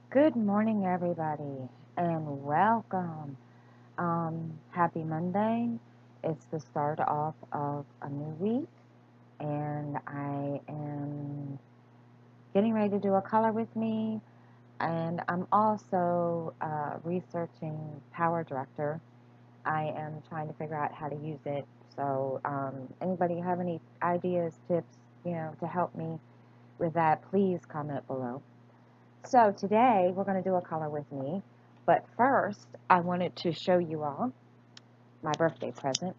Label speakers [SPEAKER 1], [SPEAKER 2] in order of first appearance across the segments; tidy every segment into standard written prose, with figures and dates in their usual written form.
[SPEAKER 1] Good morning, everybody, and welcome. Happy Monday. It's the start off of a new week, and I am getting ready to do a color with me. And I'm also researching Power Director. I am trying to figure out how to use it. So, anybody have any ideas, tips, to help me with that? Please comment below. So today we're going to do a color with me, but first I wanted to show you all my birthday present.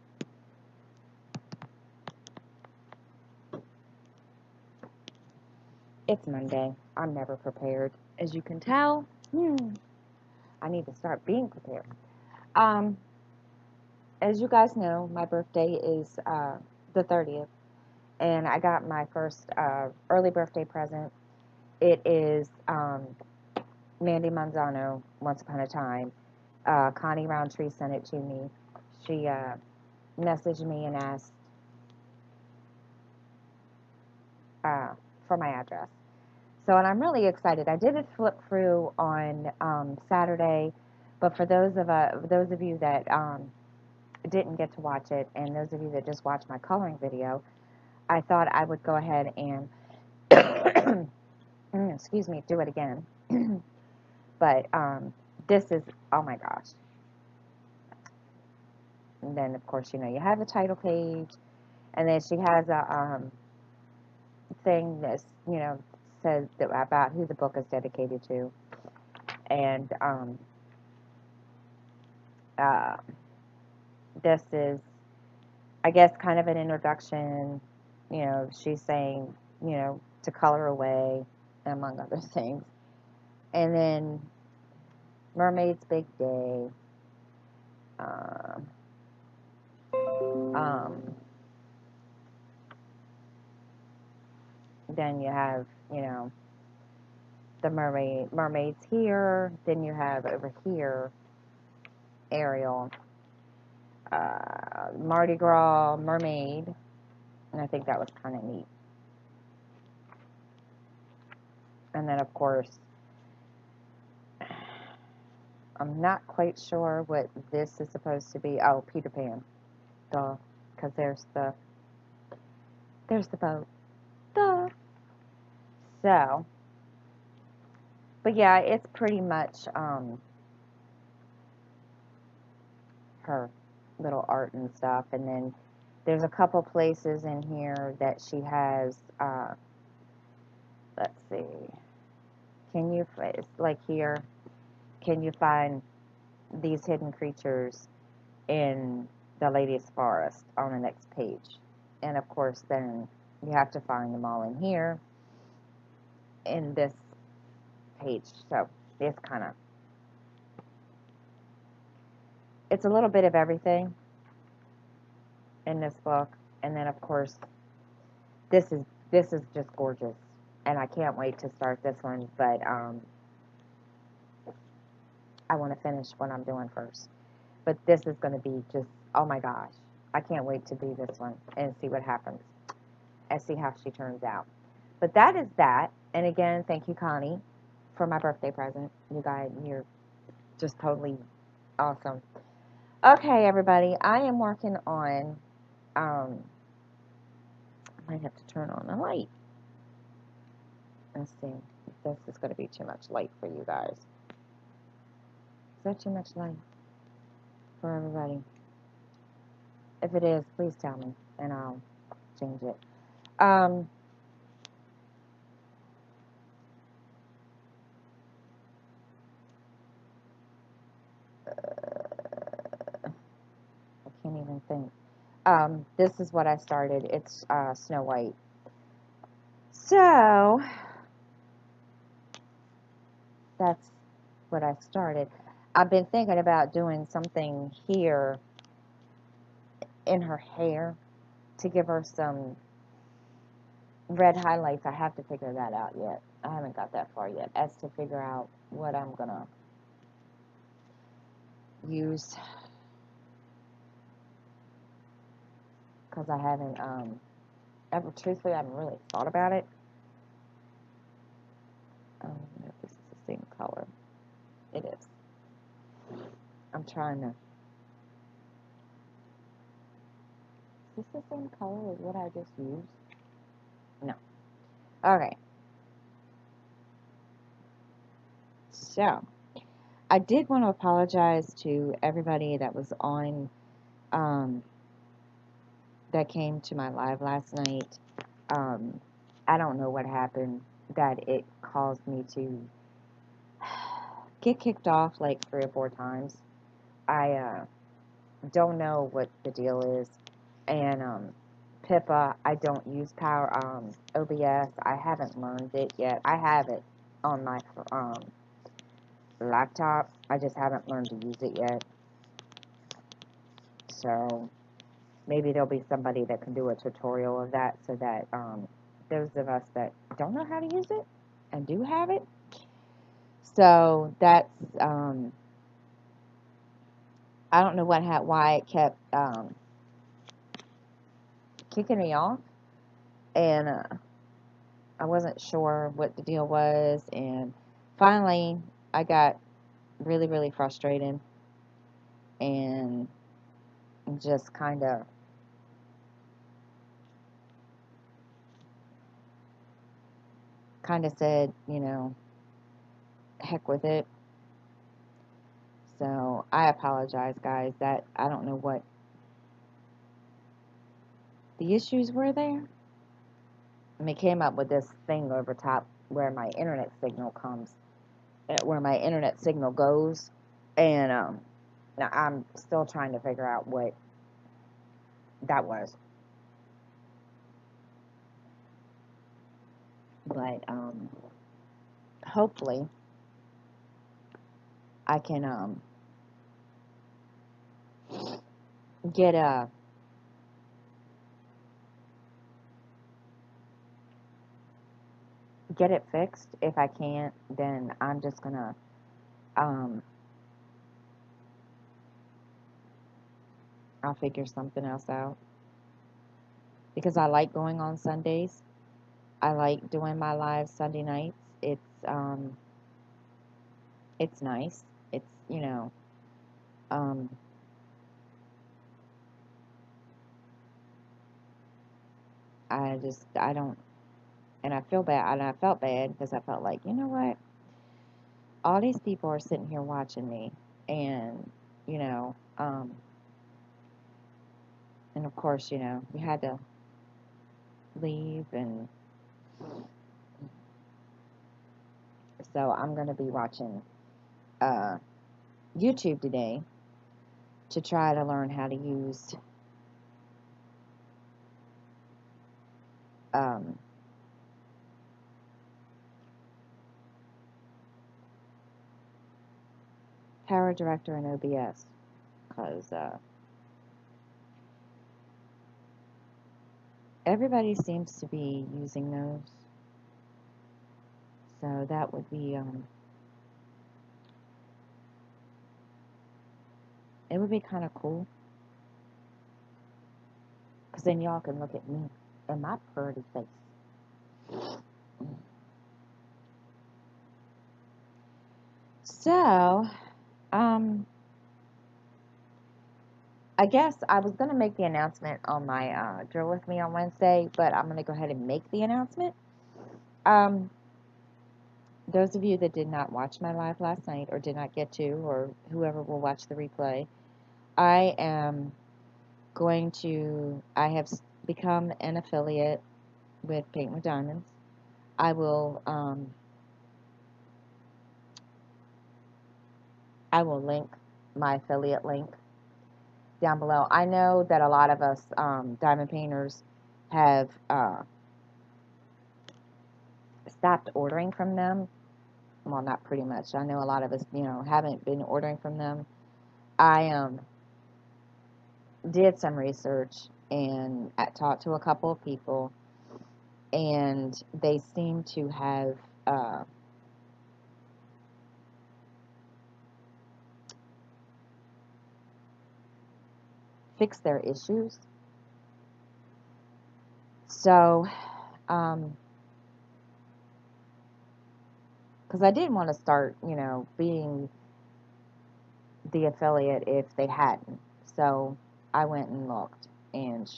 [SPEAKER 1] It's Monday. I'm never prepared. As you can tell, I need to start being prepared. Um, as you guys know, my birthday is the 30th, and I got my first early birthday present. It is Mandy Manzano, Once Upon a Time. Connie Roundtree sent it to me. She messaged me and asked uh, for my address. So, and I'm really excited. I did a flip through on Saturday, but for those of you that didn't get to watch it, and those of you that just watched my coloring video, I thought I would go ahead and excuse me, do it again. But this is, oh my gosh. And then of course you have the title page, and then she has a thing that says about who the book is dedicated to, and uh, this is, I guess, kind of an introduction. She's saying, to color away, among other things. And then Mermaid's Big Day. Um, um, then you have, the mermaids here. Then you have over here Ariel, Mardi Gras mermaid, and I think that was kind of neat. And then of course, I'm not quite sure what this is supposed to be. Oh, Peter Pan, duh, because there's the boat, duh. So, but yeah, it's pretty much her little art and stuff. And then there's a couple places in here that she has. Let's see. Can you, like here? Can you find these hidden creatures in the Lady's Forest on the next page? And of course, then you have to find them all in here in this page. So it's kind of, it's a little bit of everything in this book. And then of course, this is this is just gorgeous, and I can't wait to start this one. But I want to finish what I'm doing first. But this is going to be just, oh my gosh, I can't wait to do this one and see what happens and see how she turns out. But that is that. And again, thank you, Connie, for my birthday present. You guys, you're just totally awesome. Okay, everybody, I am working on, I might have to turn on the light. Let's see if this is going to be too much light for you guys. Is that too much light for everybody? If it is, please tell me, and I'll change it. Um, I can't even think. This is what I started. It's Snow White. So that's what I started. I've been thinking about doing something here in her hair to give her some red highlights. I have to figure that out yet. I haven't got that far yet as to figure out what I'm gonna use, because I haven't ever, truthfully, I haven't really thought about it. I don't know if this is the same color. trying to... Is this the same color as what I just used? No. Okay. So, I did want to apologize to everybody that was on, that came to my live last night. I don't know what happened that it caused me to get kicked off like 3 or 4 times. I don't know what the deal is. And Pippa, I don't use OBS. I haven't learned it yet. I have it on my laptop. I just haven't learned to use it yet. So maybe there'll be somebody that can do a tutorial of that, so that those of us that don't know how to use it and do have it. So that's I don't know why it kept kicking me off, and I wasn't sure what the deal was, and finally I got really, really frustrated and just kind of said, heck with it. So I apologize, guys, that I don't know what the issues were there. And they came up with this thing over top where my internet signal goes, and now I'm still trying to figure out what that was. But hopefully I can get it fixed. If I can't, then I'm just gonna I'll figure something else out, because I like going on Sundays. I like doing my live Sunday nights. It's nice. It's, I don't, and I feel bad, and I felt bad because I felt like, you know what? All these people are sitting here watching me, and, and of course, we had to leave, and so I'm going to be watching YouTube today to try to learn how to use Power Director and OBS, because everybody seems to be using those. So that would be, it would be kind of cool, because then y'all can look at me and my pretty face. So, I guess I was going to make the announcement on my Drill With Me on Wednesday, but I'm going to go ahead and make the announcement. Those of you that did not watch my live last night, or did not get to, or whoever will watch the replay, I have become an affiliate with Paint with Diamonds. I will link my affiliate link down below. I know that a lot of us diamond painters have stopped ordering from them. Well, not pretty much. I know a lot of us, haven't been ordering from them. I did some research and talked to a couple of people, and they seem to have fixed their issues. So, because I didn't want to start, being the affiliate if they hadn't. So I went and looked, and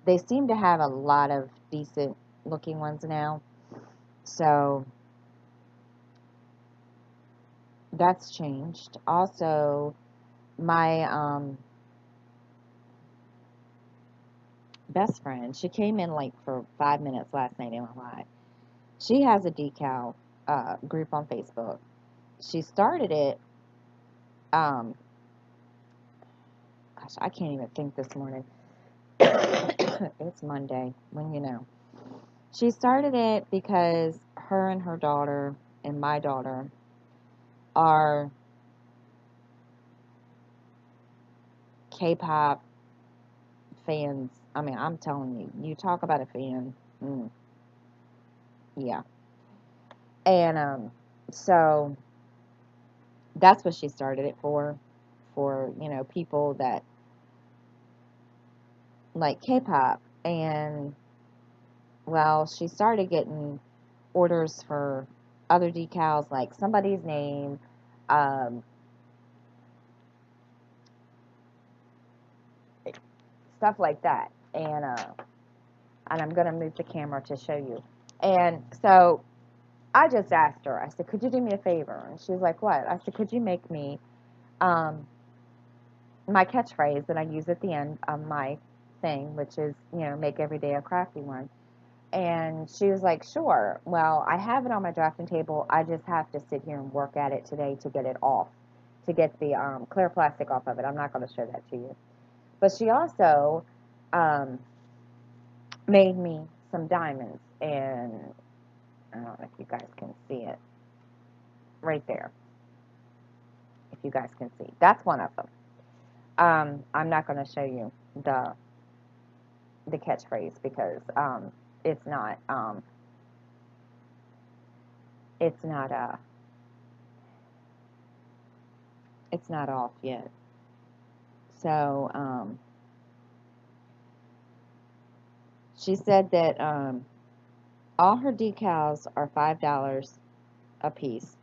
[SPEAKER 1] they seem to have a lot of decent looking ones now. So that's changed. Also, my best friend, she came in like for 5 minutes last night in my live. She has a decal group on Facebook. She started it. Um, Gosh, I can't even think this morning. It's Monday, when you know. She started it because her and her daughter and my daughter are K-pop fans. I mean, I'm telling you, you talk about a fan. Yeah. And so that's what she started it for, people that like K-pop. And well, she started getting orders for other decals, like somebody's name, um, stuff like that. And I'm gonna move the camera to show you. And so I just asked her. I said, "Could you do me a favor?" And she was like, "What?" I said, "Could you make me um, my catchphrase that I use at the end of my thing, which is, make every day a crafty one." And she was like, "Sure. Well, I have it on my drafting table. I just have to sit here and work at it today to get it off, to get the clear plastic off of it. I'm not going to show that to you." But she also um, made me some diamonds, and I don't know if you guys can see it right there. If you guys can see, that's one of them. I'm not going to show you the catchphrase because it's not um, it's not it's not off yet. So she said that all her decals are $5 a piece.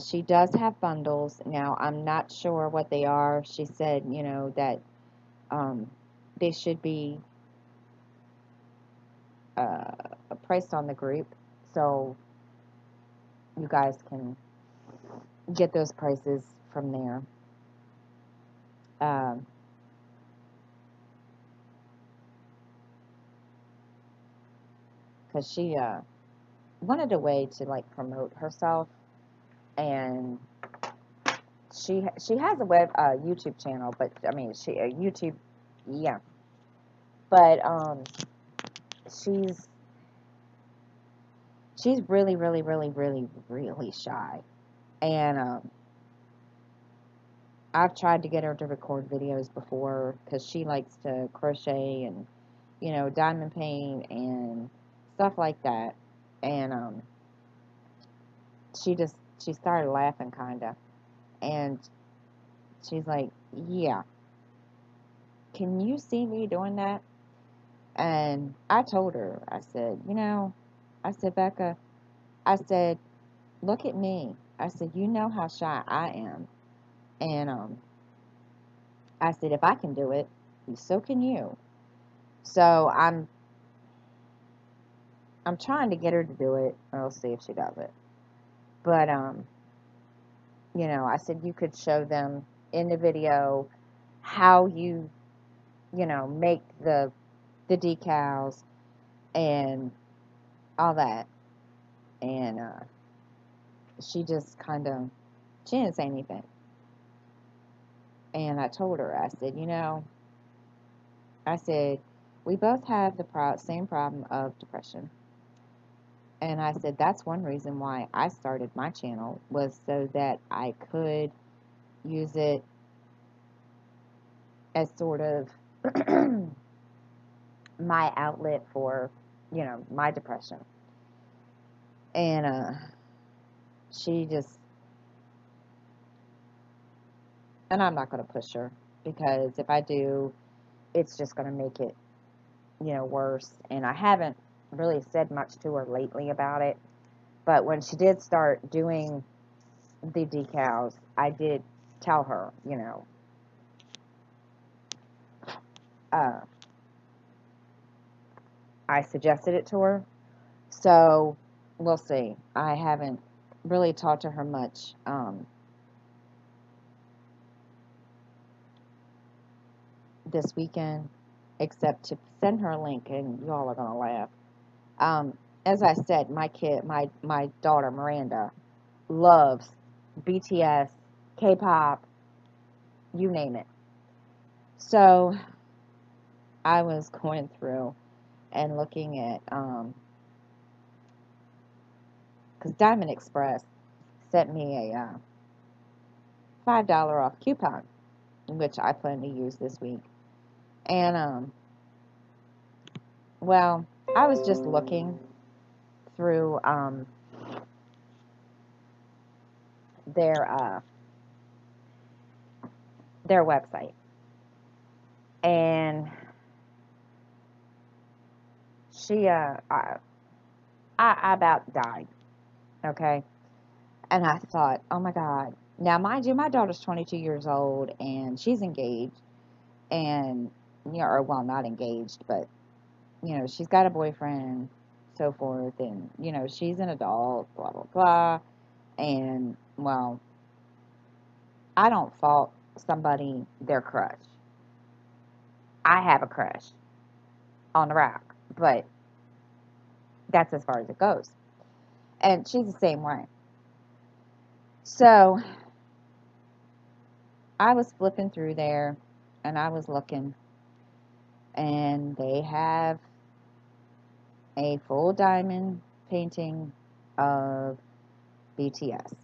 [SPEAKER 1] She does have bundles. Now, I'm not sure what they are. She said, that um, they should be uh, priced on the group, so you guys can get those prices from there. Um, because she wanted a way to like promote herself, and she has a YouTube channel, but I mean she YouTube, yeah, but she's she's really really really really really shy, and I've tried to get her to record videos before because she likes to crochet and diamond paint and stuff like that, and she started laughing kinda, and she's like, "Yeah, can you see me doing that?" And I told her, I said, I said, "Becca," I said, "look at me." I said, "You know how shy I am." And I said, "If I can do it, so can you." So I'm trying to get her to do it. We'll see if she does it. But I said you could show them in the video how you make the decals and all that. And she just kind of, she didn't say anything. And I told her, I said, I said, we both have the same problem of depression. And I said, that's one reason why I started my channel, was so that I could use it as sort of my outlet for, my depression. And she just, and I'm not going to push her, because if I do, it's just going to make it, worse. And I haven't really said much to her lately about it. But when she did start doing the decals, I did tell her, uh, I suggested it to her. So we'll see. I haven't really talked to her much this weekend, except to send her a link, and y'all are gonna laugh. Um, as I said, my daughter Miranda loves BTS, K-pop, you name it. So I was going through and looking at because Diamond Express sent me a $5 off coupon, which I plan to use this week. And well, I was just looking through their uh, their website, and she I about died. Okay, and I thought, oh my God. Now, mind you, my daughter's 22 years old, and she's engaged, and or well, not engaged, but she's got a boyfriend, so forth, and she's an adult, blah blah blah, and well, I don't fault somebody their crush. I have a crush on the rock, but that's as far as it goes. And she's the same way. So I was flipping through there and I was looking, and they have a full diamond painting of BTS.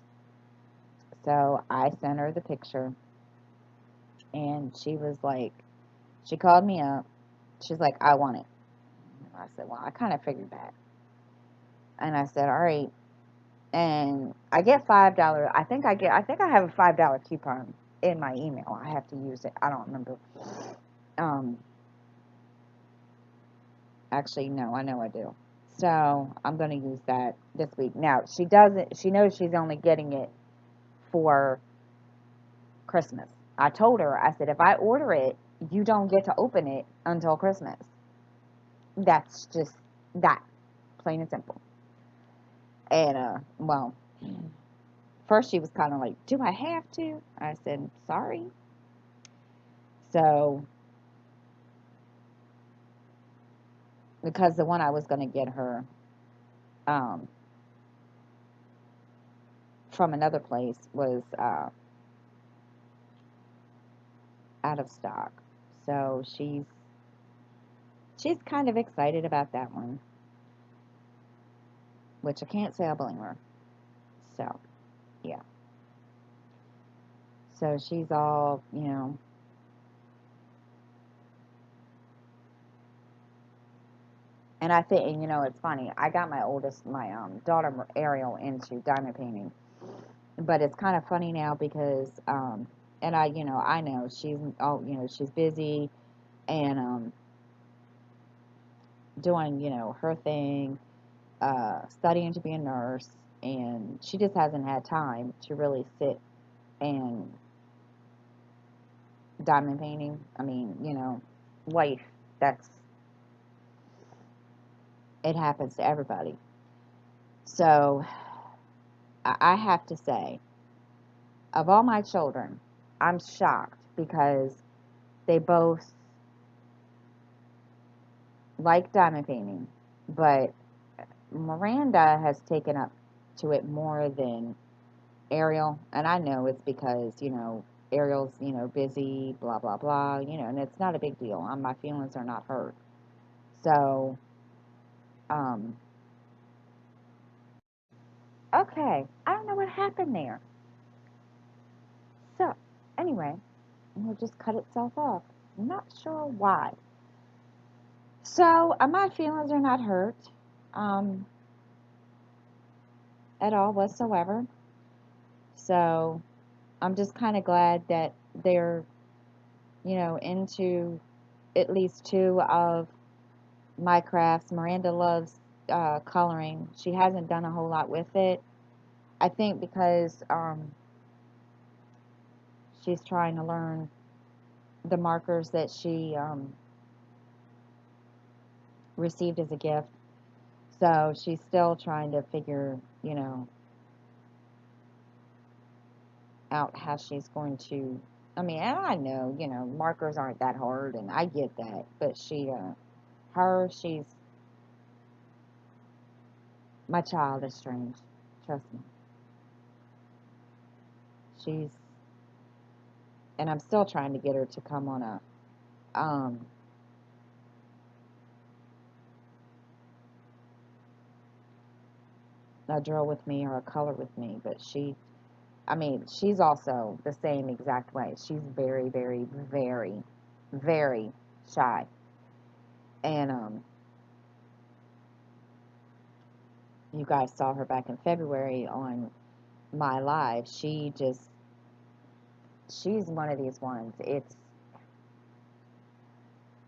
[SPEAKER 1] So I sent her the picture, and she was like, she called me up. She's like, I want it. I said, well, I kind of figured that. And I said, all right. And I get $5. I think I have a $5 coupon in my email. I have to use it. I don't remember. Um, Actually, no, I know I do. So I'm going to use that this week. Now she doesn't. She knows she's only getting it for Christmas. I told her. I said, if I order it, you don't get to open it until Christmas. That's just that, plain and simple. And well, first she was kind of like, do I have to? I said, sorry. So because the one I was going to get her um, from another place was out of stock. So she's kind of excited about that one, which I can't say I blame her. So yeah. So she's all, and I think, and it's funny. I got my daughter Ariel into diamond painting, but it's kind of funny now because, and I know she's busy and doing, her thing, studying to be a nurse, and she just hasn't had time to really sit and diamond painting. I mean, life, that's, it happens to everybody. So I have to say, of all my children, I'm shocked because they both like diamond painting, but Miranda has taken up to it more than Ariel, and I know it's because, Ariel's, busy, blah, blah, blah, and it's not a big deal. My feelings are not hurt. So, um, okay, I don't know what happened there. So, anyway, it'll just cut itself off. I'm not sure why. So, my feelings are not hurt um, at all whatsoever. So, I'm just kind of glad that they're, into at least two of my crafts. Miranda loves coloring. She hasn't done a whole lot with it. I think because she's trying to learn the markers that she received as a gift. So she's still trying to figure, out how she's going to. I mean, and I know, markers aren't that hard, and I get that. But she's my child is strange. Trust me. She's, and I'm still trying to get her to come on um, a drill with me or a color with me. But I mean, she's also the same exact way. She's very, very, very, very shy. And you guys saw her back in February on my live. She's one of these ones.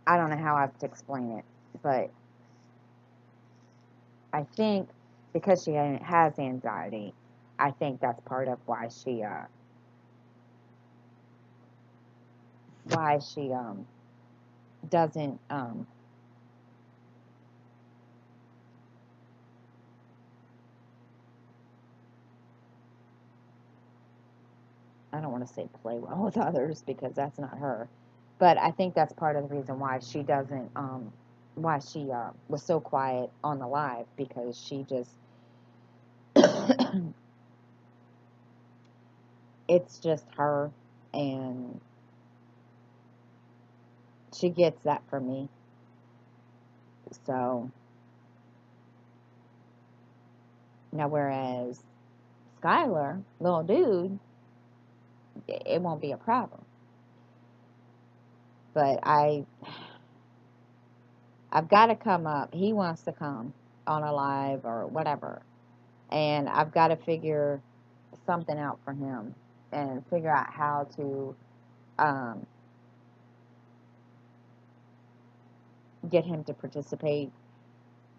[SPEAKER 1] I don't know how else to explain it, but I think because she has anxiety, I think that's part of why she doesn't I don't want to say play well with others because that's not her, but I think that's part of the reason why she doesn't why she was so quiet on the live, because she just it's just her, and she gets that from me. So now, whereas Skylar, little dude, it won't be a problem. But I've got to come up. He wants to come on a live or whatever, and I've got to figure something out for him and figure out how to um, get him to participate.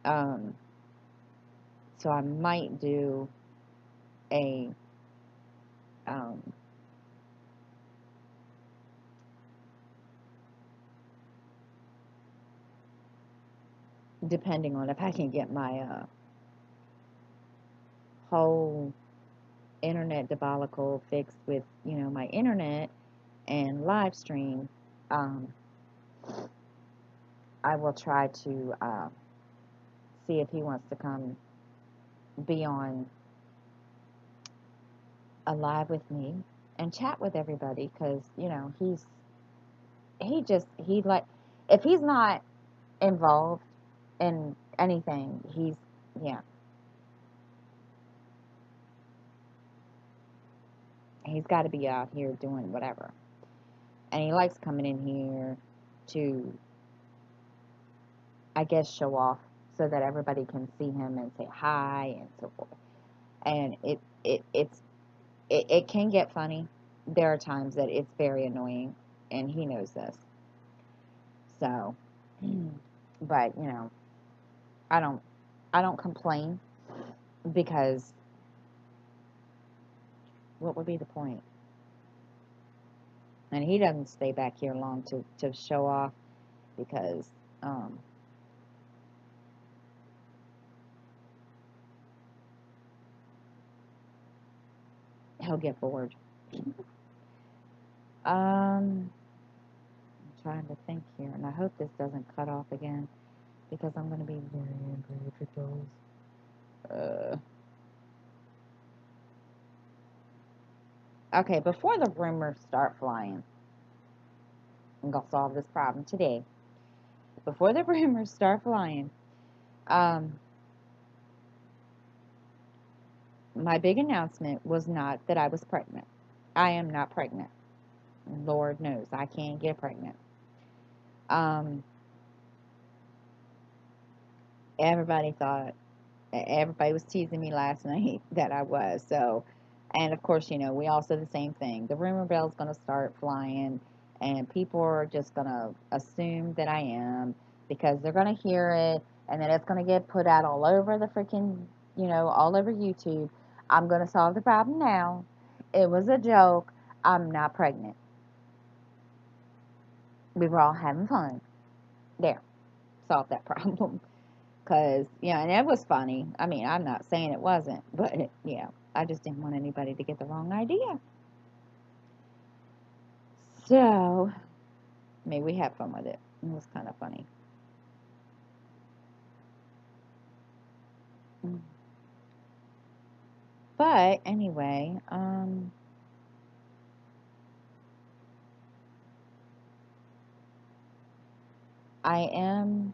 [SPEAKER 1] Um, so I might do a um, depending on if I can get my whole internet debacle fixed with my internet and live stream. um, I will try to see if he wants to come be on a live with me and chat with everybody, because he like, if he's not involved in anything, yeah, he's got to be out here doing whatever, and he likes coming in here to, I guess, show off so that everybody can see him and say hi and so forth. And it can get funny. There are times that it's very annoying, and he knows this. So, but I don't I don't complain, because what would be the point? And he doesn't stay back here long to show off, because um, he'll get bored. I'm trying to think here, and I hope this doesn't cut off again, because I'm going to be very angry if it does. Okay, before the rumors start flying, I'm going to solve this problem today. Before the rumors start flying, um, my big announcement was not that I was pregnant. I am not pregnant. Lord knows I can't get pregnant. Um, everybody thought, everybody was teasing me last night that I was. So, and of course, we all said the same thing. The rumor bell's going to start flying, and people are just going to assume that I am, because they're going to hear it, and then it's going to get put out all over the freaking, all over YouTube. I'm going to solve the problem now. It was a joke. I'm not pregnant. We were all having fun. There, solved that problem. Because, yeah, and it was funny. I mean, I'm not saying it wasn't, but, yeah, I just didn't want anybody to get the wrong idea. So, I mean, we had fun with it. It was kind of funny. But, anyway, I am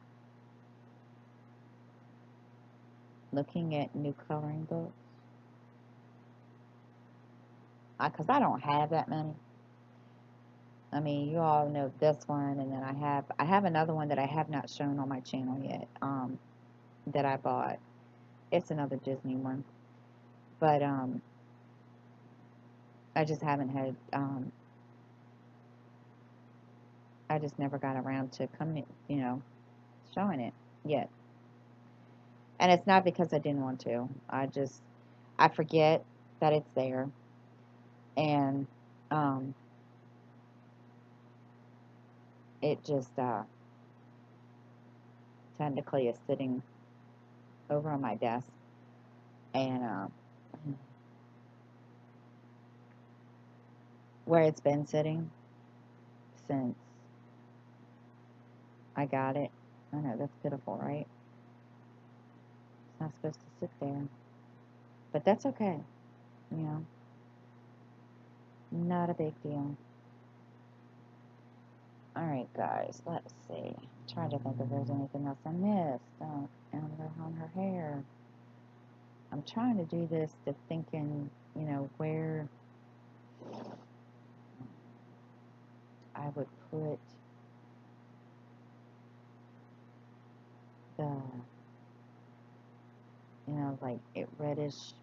[SPEAKER 1] looking at new coloring books. Because I don't have that many. I mean, you all know this one, and then I have another one that I have not shown on my channel yet. That I bought. It's another Disney one, but I just haven't had. I just never got around to coming, showing it yet. And it's not because I didn't want to. I forget that it's there, and it just technically is sitting over on my desk, and where it's been sitting since I got it. I know that's pitiful, right? It's not supposed to sit there, but that's okay. You know, not a big deal. All right, guys. Let's see. I'm trying to think if there's anything else I missed. On her hair. I'm trying to do this to thinking, where I would put the, like it reddish.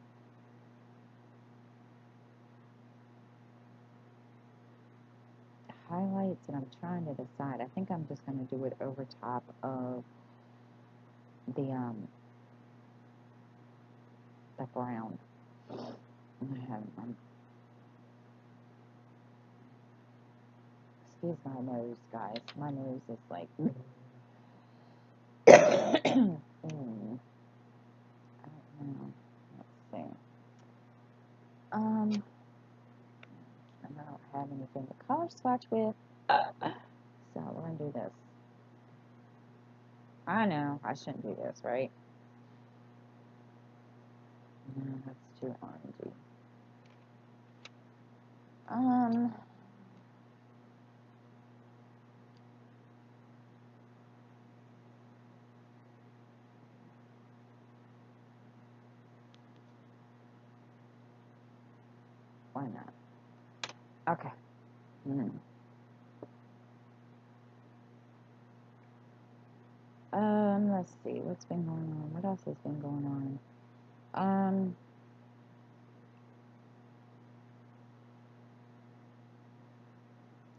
[SPEAKER 1] Highlights, and I'm trying to decide. I think I'm just going to do it over top of the brown. Excuse my nose, guys. My nose is like. I don't know. Let's see. And I don't have anything to color swatch with, so we're gonna do this. I know I shouldn't do this, right? No, that's too orangey. Why not? Okay. Let's see what's been going on. What else has been going on? And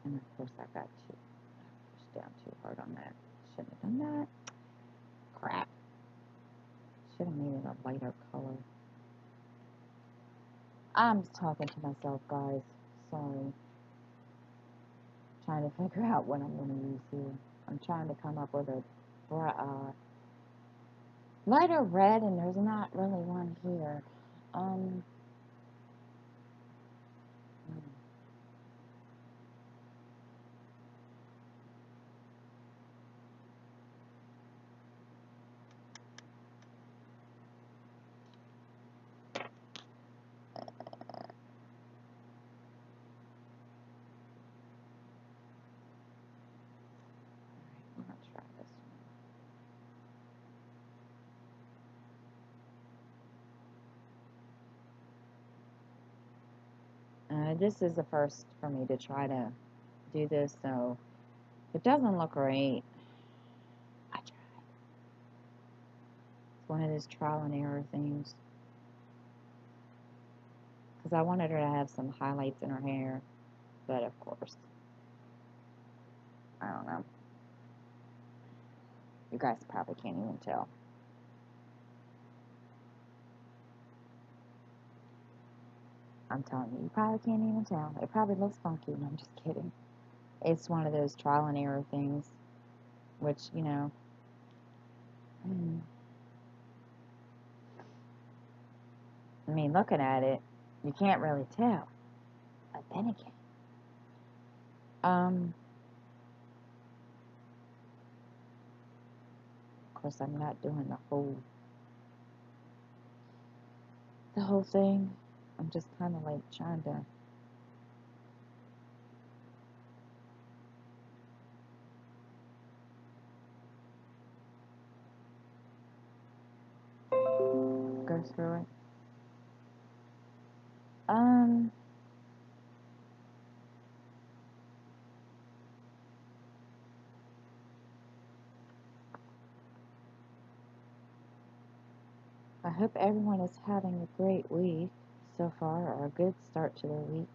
[SPEAKER 1] of course I got to push down too hard on that. Shouldn't have done that. Crap. Should have made it a lighter color. I'm talking to myself, guys. Sorry. Trying to figure out what I'm going to use here. I'm trying to come up with a lighter red, and there's not really one here. I'm going to try this one. This is the first for me to try to do this, so if it doesn't look right, I tried. It's one of those trial and error things. Because I wanted her to have some highlights in her hair, but of course, I don't know. You guys probably can't even tell. I'm telling you, you probably can't even tell. It probably looks funky. I'm just kidding. It's one of those trial and error things, which, you know, I mean, looking at it, you can't really tell. But then again, of course, I'm not doing the whole thing. I'm just kind of like trying to go through it. Um, I hope everyone is having a great week so far, or a good start to their week.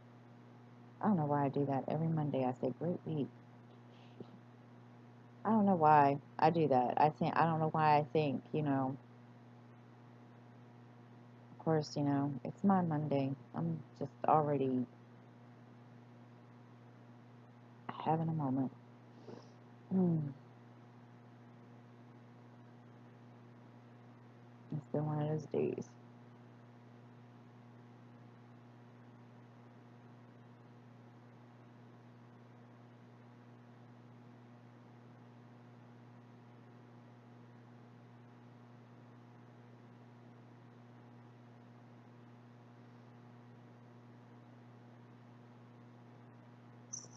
[SPEAKER 1] I don't know why I do that. Every Monday I say great week. I don't know why I do that. I don't know why I think, you know, of course, you know, it's my Monday. I'm just already having a moment. It's been one of those days.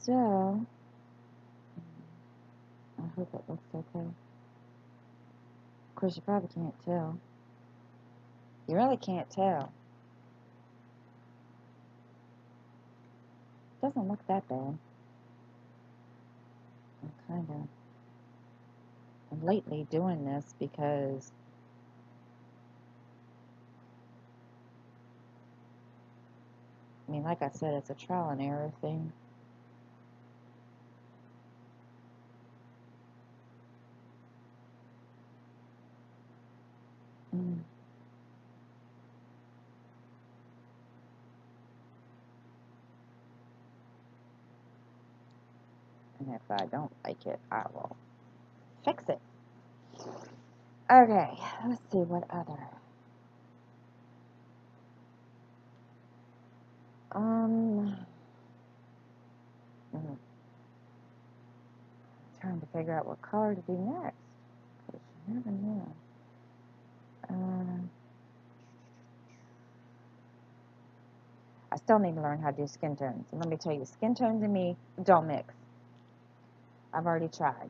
[SPEAKER 1] So, I hope it looks okay. Of course, you probably can't tell. You really can't tell. Doesn't look that bad. I'm kind of I'm lately doing this because, I mean, like I said, it's a trial and error thing. Mm. And if I don't like it, I will fix it. Okay, let's see what other. Um, trying to figure out what color to do next. Because you never know. I still need to learn how to do skin tones. And let me tell you, skin tones and me don't mix. I've already tried.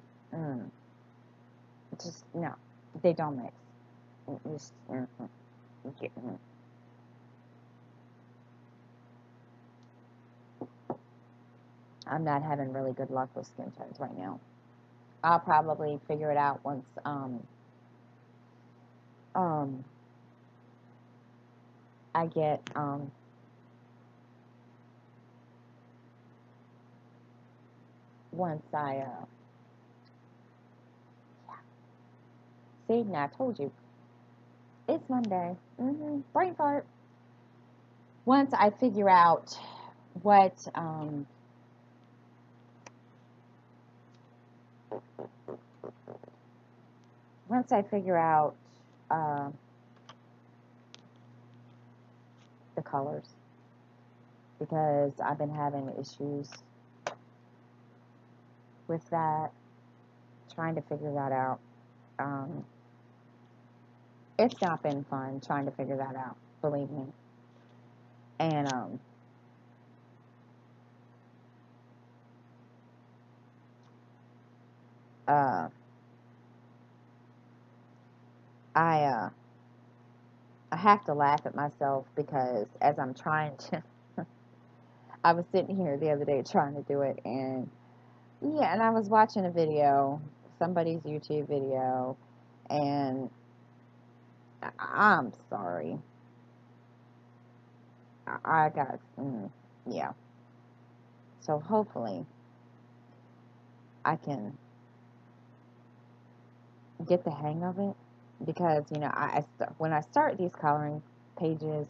[SPEAKER 1] Just, no, they don't mix. Just, I'm not having really good luck with skin tones right now. I'll probably figure it out once um, I get once I see, now I told you it's Monday. Brain fart. Once I figure out what once I figure out uh, the colors, because I've been having issues with that, trying to figure that out. Um, it's not been fun trying to figure that out, believe me. And uh, I I have to laugh at myself because as I'm trying to, I was sitting here the other day trying to do it, and yeah, and I was watching a video, somebody's YouTube video, and I'm sorry, I got, yeah. So hopefully I can get the hang of it because, you know, when I start these coloring pages,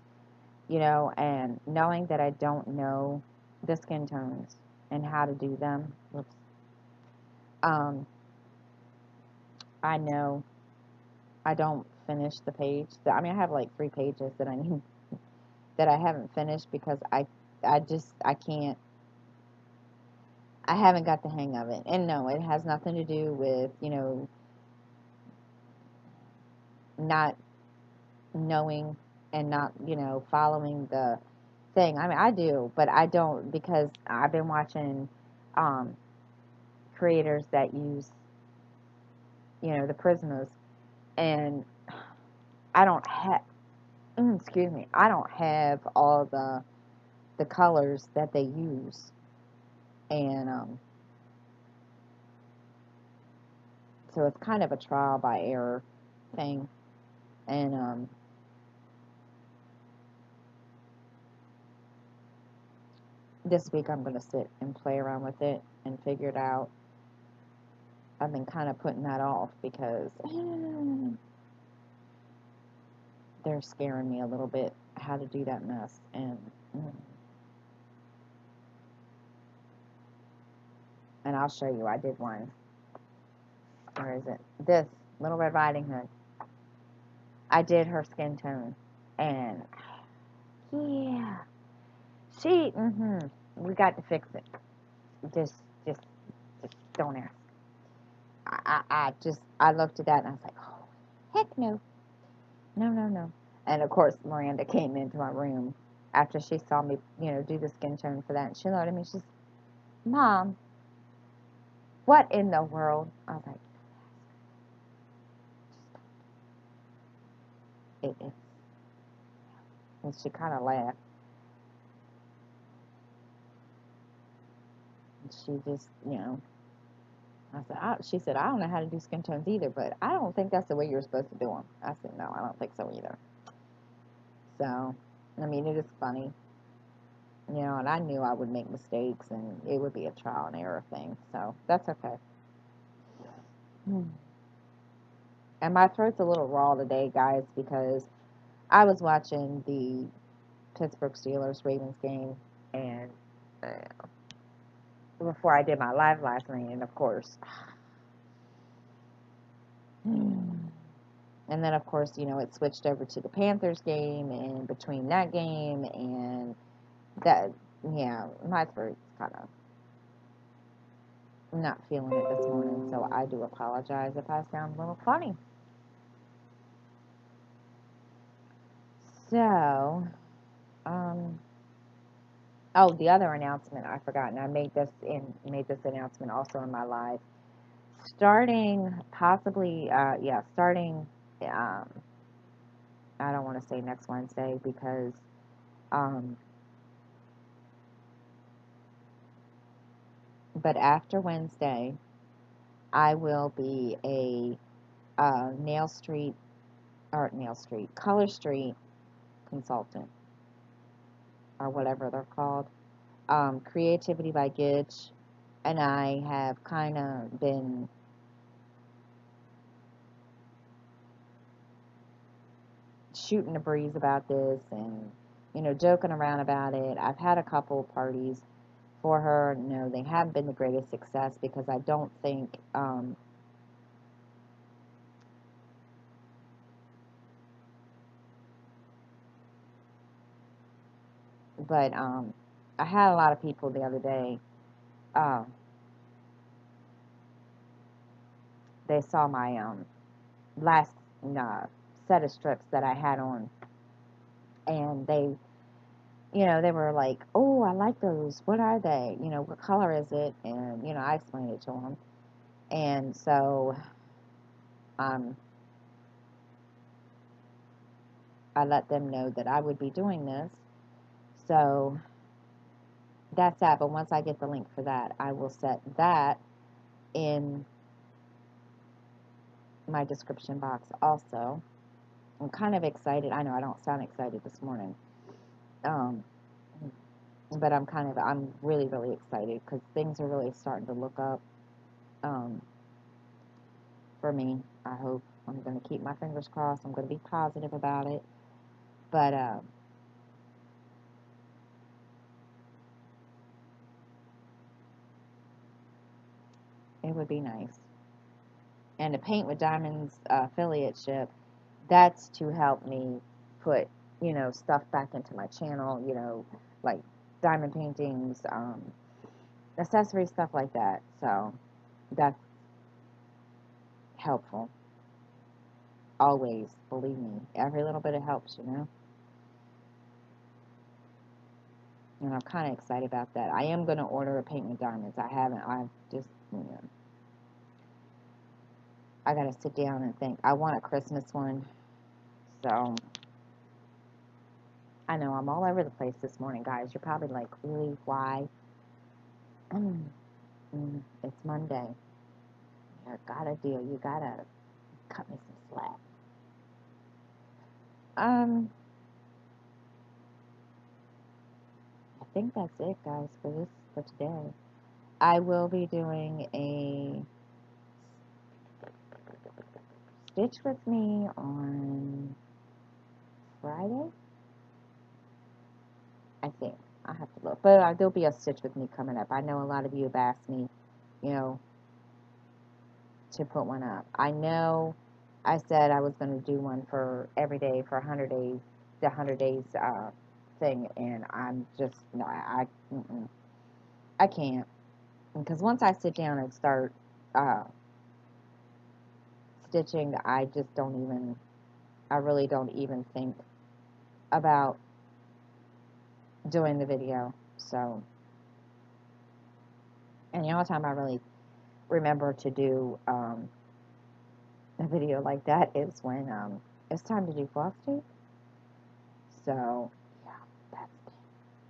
[SPEAKER 1] and knowing that I don't know the skin tones and how to do them, whoops, um, I know I don't finish the page. I mean, I have like 3 pages that I need that I haven't finished because I can't. I haven't got the hang of it. And no, it has nothing to do with not knowing and not following the thing. I mean, I do, but I don't because I've been watching um, creators that use the prismas, and I don't have. Excuse me. I don't have all the colors that they use, and so it's kind of a trial by error thing. And this week I'm going to sit and play around with it and figure it out. I've been kind of putting that off because they're scaring me a little bit how to do that mess. And I'll show you. I did one. Where is it? This Little Red Riding Hood. I did her skin tone, and yeah, we got to fix it. Just, just, just don't ask. I looked at that and I was like, oh, heck no, no, no, no. And of course, Miranda came into my room after she saw me, do the skin tone for that, and she looked at me. She's, Mom, what in the world? I was like, it's. And she kind of laughed. And she just, I said, she said, I don't know how to do skin tones either, but I don't think that's the way you're supposed to do them. I said, no, I don't think so either. So, I mean, it is funny, and I knew I would make mistakes and it would be a trial and error thing. So, that's okay. And my throat's a little raw today, guys, because I was watching the Pittsburgh Steelers Ravens game, and before I did my live last night, and of course, and then, of course, it switched over to the Panthers game, and between that game and that, yeah, my throat's kind of not feeling it this morning, so I do apologize if I sound a little funny. So, oh, the other announcement I forgot, and I made this announcement also in my live. Starting possibly, starting. Um, I don't want to say next Wednesday because um, but after Wednesday, I will be a Color Street consultant, or whatever they're called. Creativity by Gitch, and I have kind of been shooting the breeze about this and, joking around about it. I've had a couple parties for her. No, they haven't been the greatest success because I don't think, but I had a lot of people the other day. Uh, they saw my last set of strips that I had on, and they were like, "Oh, I like those. What are they? What color is it?" And I explained it to them, and so um, I let them know that I would be doing this. So that's that. But once I get the link for that, I will set that in my description box also. I'm kind of excited. I know I don't sound excited this morning. Um, but I'm really, really excited because things are really starting to look up um, for me. I hope. I'm going to keep my fingers crossed. I'm going to be positive about it. But It would be nice. And the Paint with Diamonds affiliate ship, that's to help me put, stuff back into my channel, like diamond paintings, accessories, stuff like that. So that's helpful. Always, believe me. Every little bit it helps. And I'm kind of excited about that. I am going to order a Paint with Diamonds. I've just, I got to sit down and think. I want a Christmas one. So, I know I'm all over the place this morning, guys. You're probably like, really, why? It's Monday. You gotta deal. You gotta cut me some slack. I think that's it, guys, for today. I will be doing a Stitch with me on Friday. I think. I have to look. But there'll be a Stitch with me coming up. I know a lot of you have asked me, you know, to put one up. I know I said I was going to do one for every day for 100 days, the 100 days thing, and I'm just, no, I can't. Because once I sit down and start uh, stitching, I really don't even think about doing the video. So, and the only time I really remember to do a video like that is when it's time to do floss tape. So, yeah, that's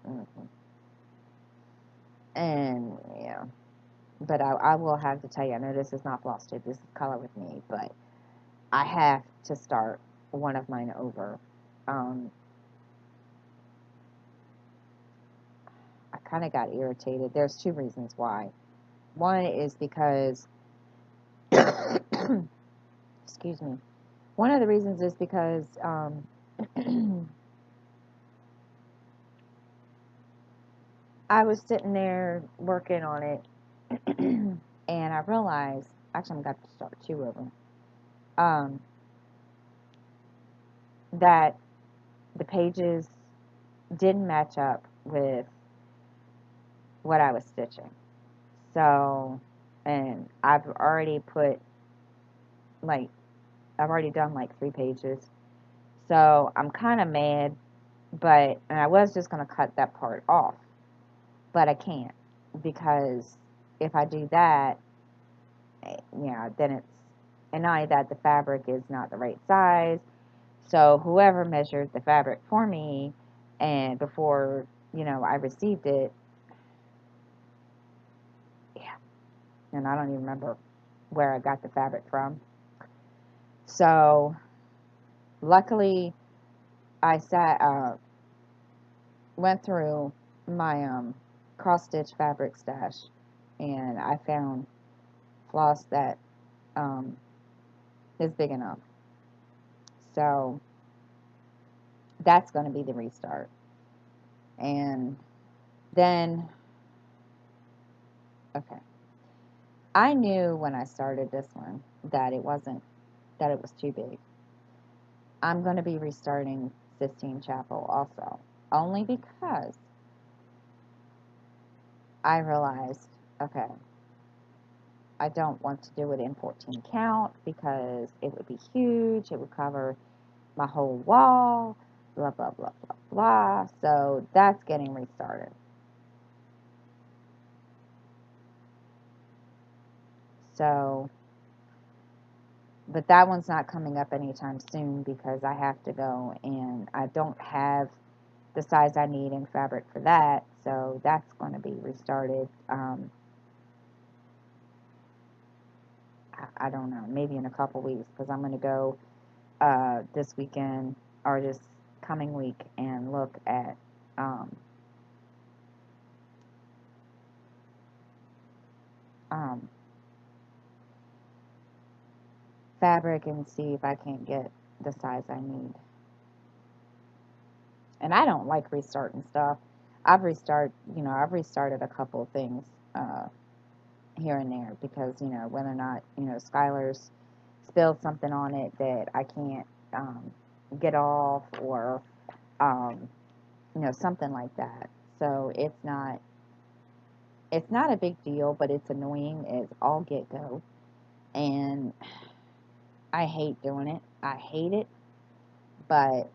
[SPEAKER 1] it. And, yeah. But I will have to tell you, I know this is not floss tape, this is color with me, but I have to start one of mine over. I kind of got irritated. There's two reasons why. One is because, excuse me. One of the reasons is because I was sitting there working on it, and I realized, actually, I'm going to start two of them, that the pages didn't match up with what I was stitching. So, and I've already done like 3 pages. So I'm kind of mad, and I was just going to cut that part off, but I can't, because if I do that, then and not only that, the fabric is not the right size. So whoever measured the fabric for me, and before, I received it, yeah, and I don't even remember where I got the fabric from. So luckily, I went through my cross stitch fabric stash, and I found floss that is big enough. So that's going to be the restart. And then, okay, I knew when I started this one that it was too big. I'm going to be restarting Sistine Chapel also, only because I realized, okay, I don't want to do it in 14 count because it would be huge. It would cover my whole wall, blah, blah, blah, blah, blah. So that's getting restarted. So, but that one's not coming up anytime soon because I have to go, and I don't have the size I need in fabric for that. So that's going to be restarted. I don't know, maybe in a couple weeks, because I'm going to go this weekend or this coming week and look at um, fabric and see if I can't get the size I need. And I don't like restarting stuff. I've restarted a couple of things here and there because, whether or not, Skylar's spilled something on it that I can't get off, or, um, something like that. So it's not a big deal, but it's annoying as all get go. And I hate doing it. I hate it, but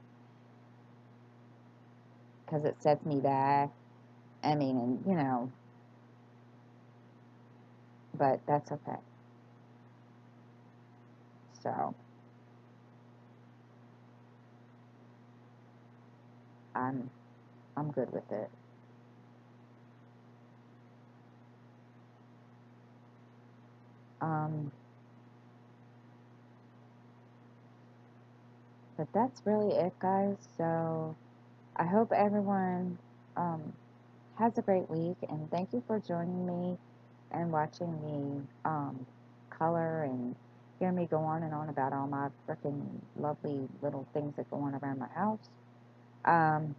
[SPEAKER 1] because it sets me back. I mean, and but that's okay. So I'm I'm good with it. Um, but that's really it, guys. So I hope everyone um, has a great week, and thank you for joining me and watching me color and hear me go on and on about all my freaking lovely little things that go on around my house. Um,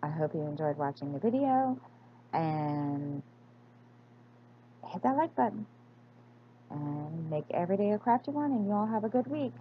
[SPEAKER 1] I hope you enjoyed watching the video, and hit that like button, and make every day a crafty one, and you all have a good week.